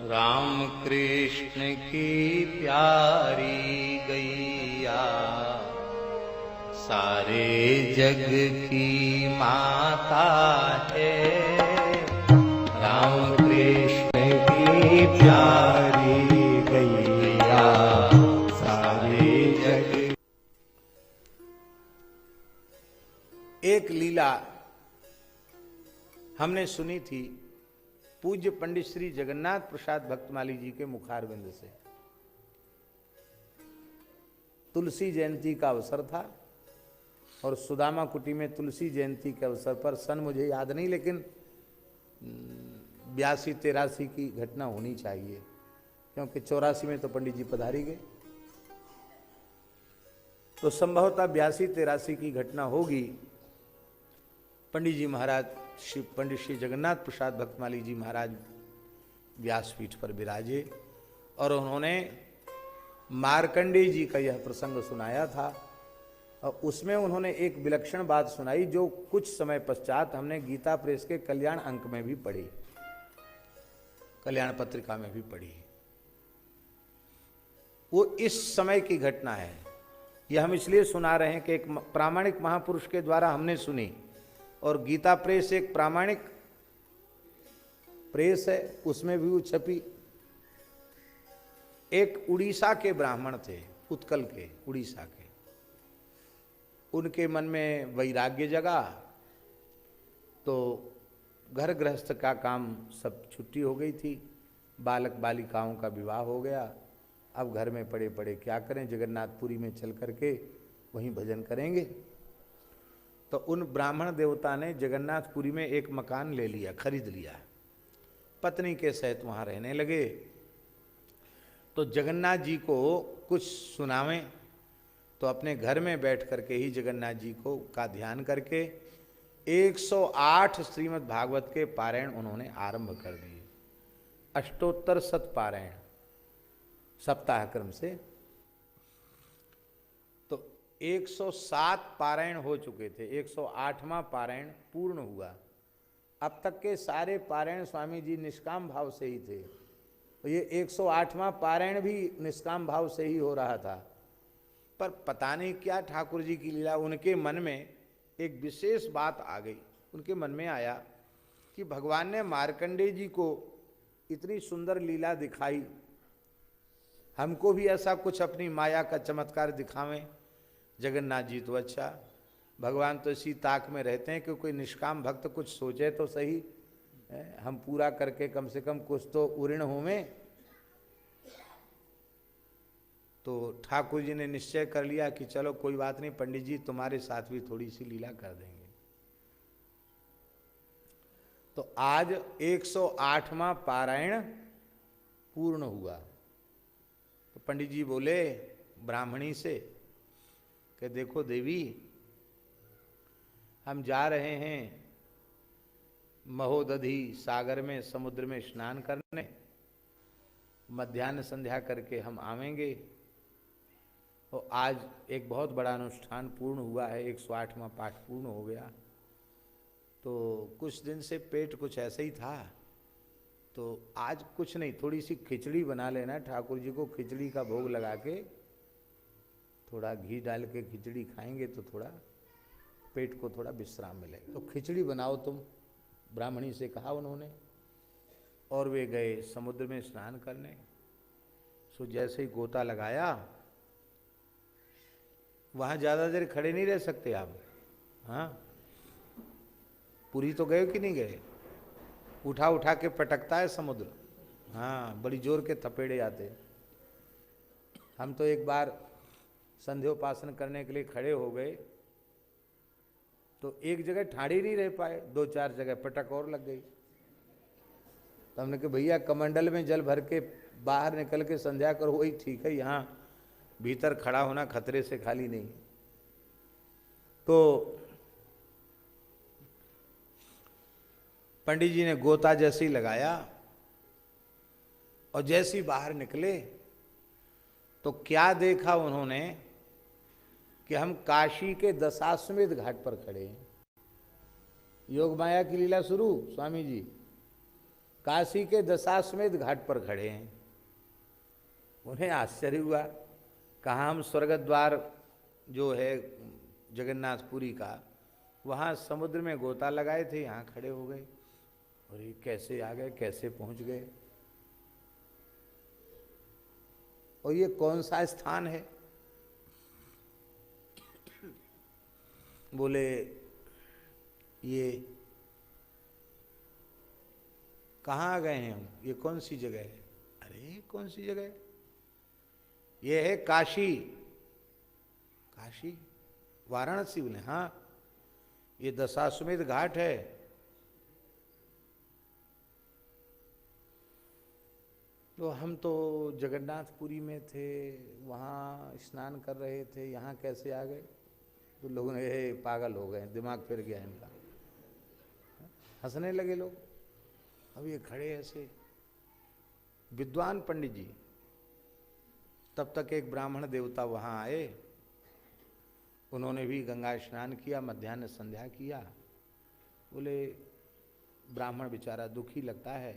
राम कृष्ण की प्यारी गैया सारे जग की माता है। राम कृष्ण की प्यारी गैया सारे जग। एक लीला हमने सुनी थी पूज्य पंडित श्री जगन्नाथ प्रसाद भक्तमाली जी के मुखारविंद से। तुलसी जयंती का अवसर था और सुदामा कुटी में तुलसी जयंती के अवसर पर सन मुझे याद नहीं, लेकिन 82-83 की घटना होनी चाहिए, क्योंकि 84 में तो पंडित जी पधारी गए, तो संभवतः 82-83 की घटना होगी। पंडित जी महाराज पंडित श्री जगन्नाथ प्रसाद भक्तमाली जी महाराज व्यासपीठ पर विराजे और उन्होंने मार्कंडेय जी का यह प्रसंग सुनाया था और उसमें उन्होंने एक विलक्षण बात सुनाई जो कुछ समय पश्चात हमने गीता प्रेस के कल्याण अंक में भी पढ़ी, कल्याण पत्रिका में भी पढ़ी। वो इस समय की घटना है। यह हम इसलिए सुना रहे हैं कि एक प्रामाणिक महापुरुष के द्वारा हमने सुनी और गीता प्रेस एक प्रामाणिक प्रेस है, उसमें भी वो छपी। एक उड़ीसा के ब्राह्मण थे, उत्कल के, उड़ीसा के। उनके मन में वैराग्य जगा तो घर गृहस्थ का काम सब छुट्टी हो गई थी, बालक बालिकाओं का विवाह हो गया। अब घर में पड़े पड़े क्या करें, जगन्नाथपुरी में चल करके वहीं भजन करेंगे। तो उन ब्राह्मण देवता ने जगन्नाथपुरी में एक मकान ले लिया, खरीद लिया, पत्नी के सहित वहाँ रहने लगे। तो जगन्नाथ जी को कुछ सुनावें तो अपने घर में बैठ करके ही जगन्नाथ जी को का ध्यान करके 108 श्रीमद् भागवत के पारायण उन्होंने आरंभ कर दिए, अष्टोत्तर शत पारायण सप्ताह क्रम से। तो 107 पारायण हो चुके थे, 108वां पारायण पूर्ण हुआ। अब तक के सारे पारायण स्वामी जी निष्काम भाव से ही थे, तो ये 108वां पारायण भी निष्काम भाव से ही हो रहा था। पर पता नहीं क्या ठाकुर जी की लीला, उनके मन में एक विशेष बात आ गई। उनके मन में आया कि भगवान ने मार्कंडेय जी को इतनी सुंदर लीला दिखाई, हमको भी ऐसा कुछ अपनी माया का चमत्कार दिखावें। जगन्नाथ जी तो अच्छा, भगवान तो इसी ताक में रहते हैं कि कोई निष्काम भक्त कुछ सोचे तो सही, हम पूरा करके कम से कम कुछ तो उऋण होवें। तो ठाकुर जी ने निश्चय कर लिया कि चलो कोई बात नहीं, पंडित जी तुम्हारे साथ भी थोड़ी सी लीला कर देंगे। तो आज 108वां पारायण पूर्ण हुआ। तो पंडित जी बोले ब्राह्मणी से कि देखो देवी, हम जा रहे हैं महोदधि सागर में, समुद्र में स्नान करने, मध्याह्न संध्या करके हम आवेंगे। तो आज एक बहुत बड़ा अनुष्ठान पूर्ण हुआ है, 108वां पाठ पूर्ण हो गया। तो कुछ दिन से पेट कुछ ऐसे ही था, तो आज कुछ नहीं, थोड़ी सी खिचड़ी बना लेना, ठाकुर जी को खिचड़ी का भोग लगा के थोड़ा घी डाल के खिचड़ी खाएंगे तो थोड़ा पेट को थोड़ा विश्राम मिलेगा। तो खिचड़ी बनाओ तुम, ब्राह्मणी से कहा उन्होंने। और वे गए समुद्र में स्नान करने। सो जैसे ही गोता लगाया, वहाँ ज़्यादा देर खड़े नहीं रह सकते आप। हाँ, पूरी तो गए कि नहीं गए, उठा उठा के पटकता है समुद्र। हाँ, बड़ी जोर के थपेड़े आते। हम तो एक बार संध्योपासन करने के लिए खड़े हो गए तो एक जगह ठाड़ी नहीं रह पाए, 2-4 जगह पटक और लग गई। तो हमने कहा भैया कमंडल में जल भर के बाहर निकल के संध्या करो, वही ठीक है, यहाँ भीतर खड़ा होना खतरे से खाली नहीं। तो पंडित जी ने गोता जैसे ही लगाया और जैसे ही बाहर निकले तो क्या देखा उन्होंने कि हम काशी के दशाश्वमेध घाट पर खड़े हैं। योग माया की लीला शुरू, स्वामी जी काशी के दशाश्वमेध घाट पर खड़े हैं। उन्हें आश्चर्य हुआ, कहाँ हम स्वर्ग द्वार जो है जगन्नाथपुरी का, वहाँ समुद्र में गोता लगाए थे, यहाँ खड़े हो गए और ये कैसे आ गए, कैसे पहुँच गए, और ये कौन सा स्थान है? बोले ये कहाँ आ गए हैं हम, ये कौन सी जगह है? अरे कौन सी जगह है? ये है काशी। काशी? वाराणसी? बोले हाँ, ये दशाश्वमेध घाट है। तो हम तो जगन्नाथपुरी में थे, वहाँ स्नान कर रहे थे, यहाँ कैसे आ गए? तो लोगों ने ये पागल हो गए, दिमाग फिर गया इनका, हंसने लगे लोग। अब ये खड़े ऐसे विद्वान पंडित जी। तब तक एक ब्राह्मण देवता वहाँ आए, उन्होंने भी गंगा स्नान किया, मध्याह्न संध्या किया। बोले ब्राह्मण बेचारा दुखी लगता है,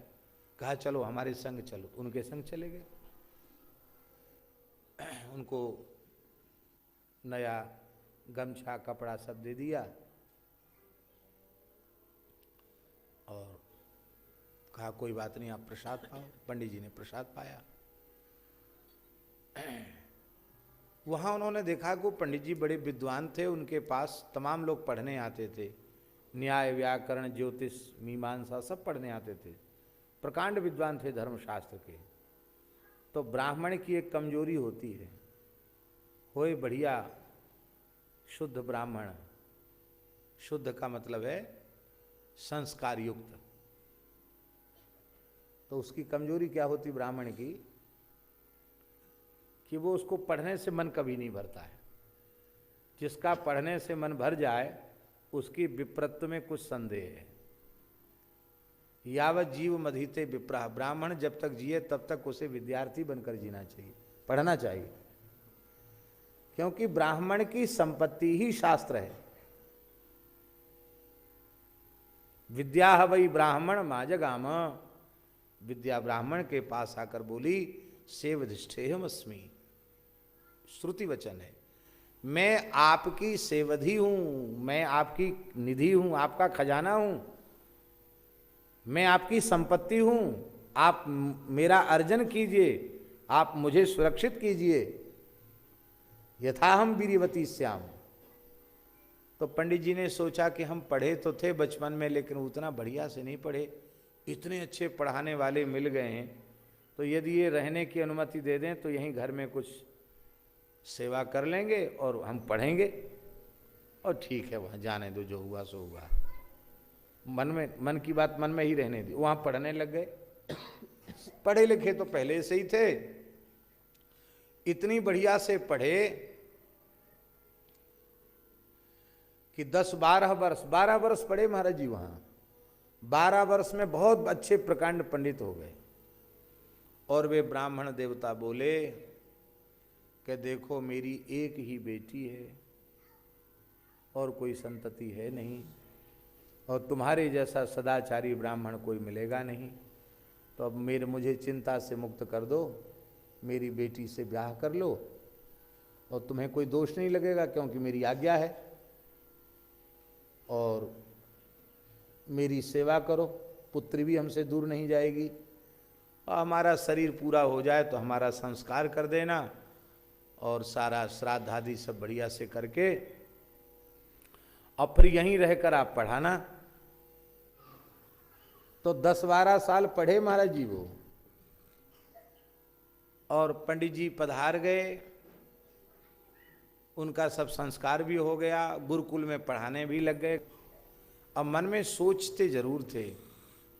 कहा चलो हमारे संग चलो। उनके संग चले गए। उनको नया गमछा कपड़ा सब दे दिया और कहा कोई बात नहीं, आप प्रसाद पाओ। पंडित जी ने प्रसाद पाया। वहाँ उन्होंने देखा कि पंडित जी बड़े विद्वान थे, उनके पास तमाम लोग पढ़ने आते थे, न्याय व्याकरण ज्योतिष मीमांसा सब पढ़ने आते थे, प्रकांड विद्वान थे धर्मशास्त्र के। तो ब्राह्मण की एक कमजोरी होती है, होए बढ़िया शुद्ध ब्राह्मण, शुद्ध का मतलब है संस्कार युक्त। तो उसकी कमजोरी क्या होती ब्राह्मण की, कि वो उसको पढ़ने से मन कभी नहीं भरता है। जिसका पढ़ने से मन भर जाए उसकी विप्रत्व में कुछ संदेह है। यावत जीव मधीते विप्राह, ब्राह्मण जब तक जिए तब तक उसे विद्यार्थी बनकर जीना चाहिए, पढ़ना चाहिए, क्योंकि ब्राह्मण की संपत्ति ही शास्त्र है। विद्या वही ब्राह्मण माजगाम, विद्या ब्राह्मण के पास आकर बोली सेवधिष्ठेयम अस्मि, श्रुति वचन है, मैं आपकी सेवधी हूं, मैं आपकी निधि हूं, आपका खजाना हूं, मैं आपकी संपत्ति हूं, आप मेरा अर्जन कीजिए, आप मुझे सुरक्षित कीजिए, यथा हम वीरवती श्याम। तो पंडित जी ने सोचा कि हम पढ़े तो थे बचपन में, लेकिन उतना बढ़िया से नहीं पढ़े, इतने अच्छे पढ़ाने वाले मिल गए हैं, तो यदि ये रहने की अनुमति दे दें तो यहीं घर में कुछ सेवा कर लेंगे और हम पढ़ेंगे। और ठीक है, वहाँ जाने दो, जो हुआ सो हुआ, मन की बात मन में ही रहने दी। वहाँ पढ़ने लग गए। पढ़े लिखे तो पहले से ही थे, इतनी बढ़िया से पढ़े कि 12 वर्ष पढ़े महाराज जी वहाँ। 12 वर्ष में बहुत अच्छे प्रकांड पंडित हो गए। और वे ब्राह्मण देवता बोले कि देखो मेरी एक ही बेटी है और कोई संतति है नहीं, और तुम्हारे जैसा सदाचारी ब्राह्मण कोई मिलेगा नहीं, तो अब मुझे चिंता से मुक्त कर दो, मेरी बेटी से ब्याह कर लो, और तुम्हें कोई दोष नहीं लगेगा क्योंकि मेरी आज्ञा है, और मेरी सेवा करो, पुत्री भी हमसे दूर नहीं जाएगी, और हमारा शरीर पूरा हो जाए तो हमारा संस्कार कर देना, और सारा श्राद्ध आदि सब बढ़िया से करके और फिर यहीं रहकर आप पढ़ाना। तो 10-12 साल पढ़े महाराज जी वो, और पंडित जी पधार गए, उनका सब संस्कार भी हो गया, गुरुकुल में पढ़ाने भी लग गए। अब मन में सोचते जरूर थे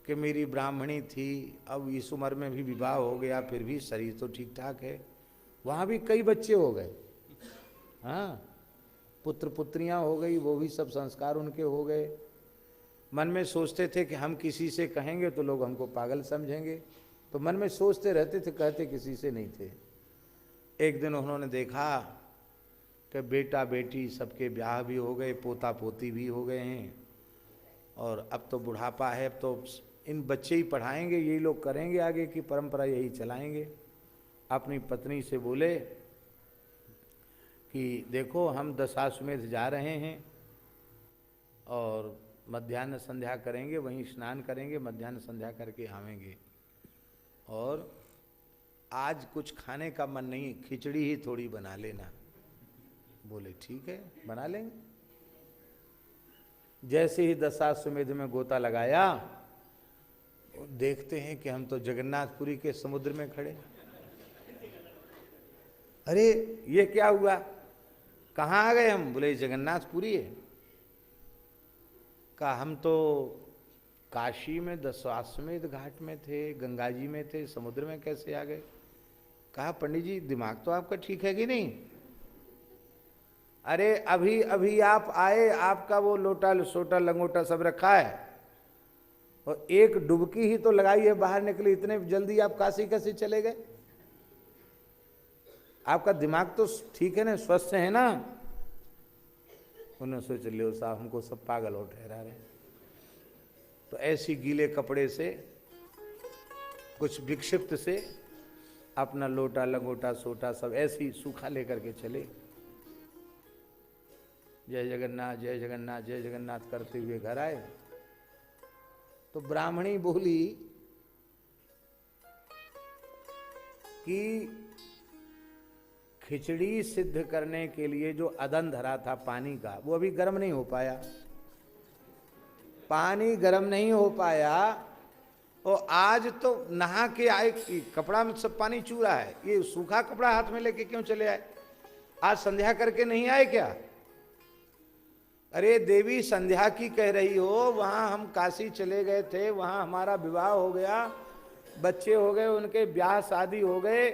कि मेरी ब्राह्मणी थी, अब इस उम्र में भी विवाह हो गया, फिर भी शरीर तो ठीक ठाक है। वहाँ भी कई बच्चे हो गए, हाँ, पुत्र पुत्रियाँ हो गई, वो भी सब संस्कार उनके हो गए। मन में सोचते थे कि हम किसी से कहेंगे तो लोग हमको पागल समझेंगे, तो मन में सोचते रहते थे, कहते किसी से नहीं थे। एक दिन उन्होंने देखा कि बेटा बेटी सबके ब्याह भी हो गए, पोता पोती भी हो गए हैं, और अब तो बुढ़ापा है, अब तो इन बच्चे ही पढ़ाएंगे, यही लोग करेंगे, आगे की परंपरा यही चलाएंगे। अपनी पत्नी से बोले कि देखो हम दशाश्वमेध जा रहे हैं और मध्याह्न संध्या करेंगे, वहीं स्नान करेंगे, मध्याह्न संध्या करके आवेंगे, और आज कुछ खाने का मन नहीं, खिचड़ी ही थोड़ी बना लेना। बोले ठीक है बना लेंगे। जैसे ही दशाश्वमेध में गोता लगाया, देखते हैं कि हम तो जगन्नाथपुरी के समुद्र में खड़े। अरे ये क्या हुआ, कहाँ आ गए हम? बोले जगन्नाथपुरी है। कहा हम तो काशी में दशाश्वमेध घाट में थे, गंगा जी में थे, समुद्र में कैसे आ गए? कहा पंडित जी दिमाग तो आपका ठीक है कि नहीं? अरे अभी अभी आप आए, आपका वो लोटा सोटा लंगोटा सब रखा है, और एक डुबकी ही तो लगाई है, बाहर निकले, इतने जल्दी आप काशी कैसे चले गए? आपका दिमाग तो ठीक है ना, स्वस्थ है ना? उन्होंने सोच लिया साहब हमको सब पागल हो ठहरा रहे। तो ऐसी गीले कपड़े से, कुछ विक्षिप्त से अपना लोटा लंगोटा सोटा सब ऐसी सूखा लेकर के चले। जय जगन्नाथ जय जगन्नाथ जय जगन्नाथ करते हुए घर आए तो ब्राह्मणी बोली कि खिचड़ी सिद्ध करने के लिए जो अदन धरा था पानी का, वो अभी गर्म नहीं हो पाया। पानी गर्म नहीं हो पाया, और आज तो नहा के आए, कपड़ा में सब पानी चू रहा है, ये सूखा कपड़ा हाथ में लेके क्यों चले आए? आज संध्या करके नहीं आए क्या? अरे देवी संध्या की कह रही हो, वहां हम काशी चले गए थे, वहां हमारा विवाह हो गया, बच्चे हो गए, उनके ब्याह शादी हो गए,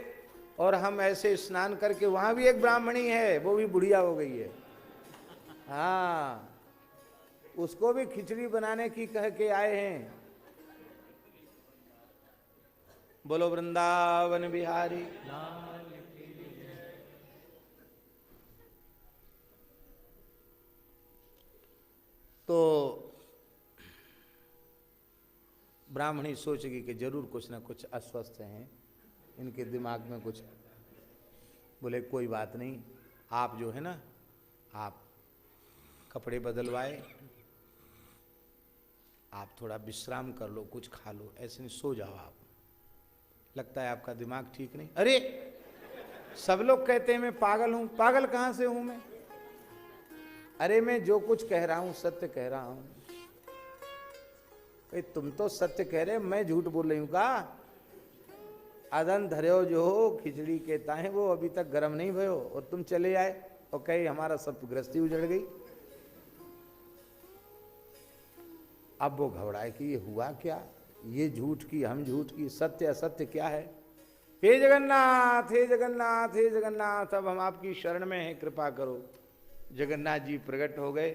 और हम ऐसे स्नान करके, वहां भी एक ब्राह्मणी है, वो भी बुढ़िया हो गई है, हाँ, उसको भी खिचड़ी बनाने की कह के आए हैं। बोलो वृंदावन बिहारी। तो ब्राह्मणी सोचेगी कि जरूर कुछ ना कुछ अस्वस्थ हैं, इनके दिमाग में कुछ। बोले कोई बात नहीं, आप जो है ना, आप कपड़े बदलवाए, आप थोड़ा विश्राम कर लो, कुछ खा लो, ऐसे नहीं, सो जाओ आप, लगता है आपका दिमाग ठीक नहीं। अरे सब लोग कहते हैं मैं पागल हूं। पागल कहां से हूं मैं? अरे मैं जो कुछ कह रहा हूं सत्य कह रहा हूं। तुम तो सत्य कह रहे, मैं झूठ बोल रही हूं का? अदन धर्यो जो हो खिचड़ी के ताहे, वो अभी तक गर्म नहीं भयो, और तुम चले आए और कहे हमारा सब गृहस्थी उजड़ गई। अब वो घबराए कि ये हुआ क्या, ये झूठ की हम झूठ की, सत्य असत्य क्या है? हे जगन्नाथ हे जगन्नाथ हे जगन्नाथ, अब हम आपकी शरण में हैं, कृपा करो। जगन्नाथ जी प्रकट हो गए।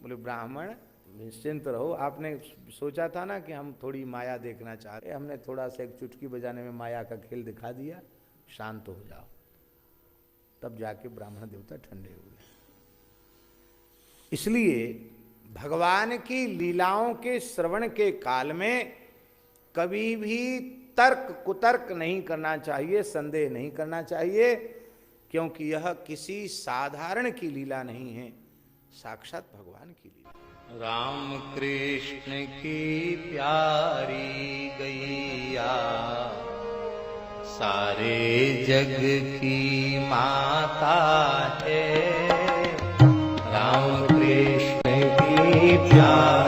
बोले ब्राह्मण निश्चिंत रहो, आपने सोचा था ना कि हम थोड़ी माया देखना चाह रहे, हमने थोड़ा सा एक चुटकी बजाने में माया का खेल दिखा दिया, शांत हो जाओ। तब जाके ब्राह्मण देवता ठंडे हुए। इसलिए भगवान की लीलाओं के श्रवण के काल में कभी भी तर्क कुतर्क नहीं करना चाहिए, संदेह नहीं करना चाहिए, क्योंकि यह किसी साधारण की लीला नहीं है, साक्षात भगवान की लीला। राम कृष्ण की प्यारी गैया सारे जग की माता है। राम कृष्ण की प्यारी